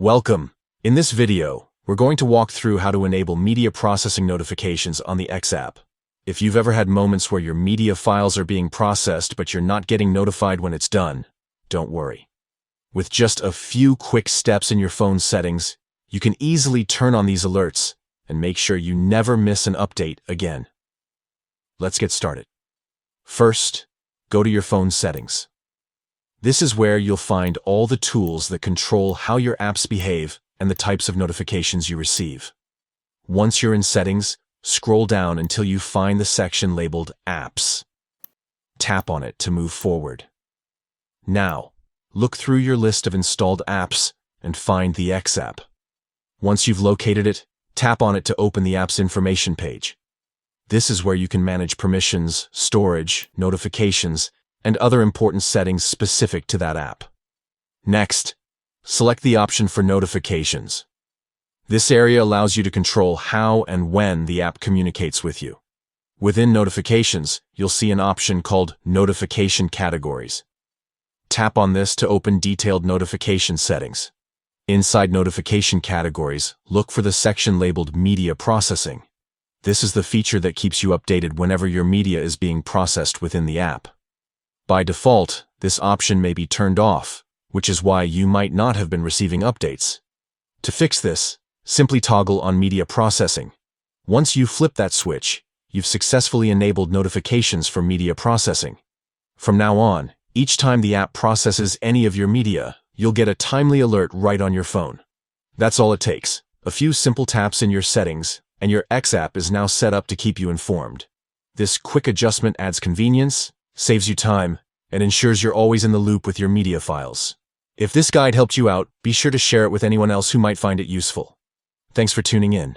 Welcome. In this video, we're going to walk through how to enable media processing notifications on the X app. If you've ever had moments where your media files are being processed but you're not getting notified when it's done, don't worry. With just a few quick steps in your phone's settings, you can easily turn on these alerts and make sure you never miss an update again. Let's get started. First, go to your phone's settings. This is where you'll find all the tools that control how your apps behave and the types of notifications you receive. Once you're in settings, scroll down until you find the section labeled Apps. Tap on it to move forward. Now, look through your list of installed apps and find the X app. Once you've located it, tap on it to open the app's information page. This is where you can manage permissions, storage, notifications, and other important settings specific to that app. Next, select the option for notifications. This area allows you to control how and when the app communicates with you. Within notifications, you'll see an option called Notification Categories. Tap on this to open detailed notification settings. Inside Notification Categories, look for the section labeled Media Processing. This is the feature that keeps you updated whenever your media is being processed within the app. By default, this option may be turned off, which is why you might not have been receiving updates. To fix this, simply toggle on Media Processing. Once you flip that switch, you've successfully enabled notifications for media processing. From now on, each time the app processes any of your media, you'll get a timely alert right on your phone. That's all it takes. A few simple taps in your settings, and your X app is now set up to keep you informed. This quick adjustment adds convenience, saves you time, and ensures you're always in the loop with your media files. If this guide helped you out, be sure to share it with anyone else who might find it useful. Thanks for tuning in.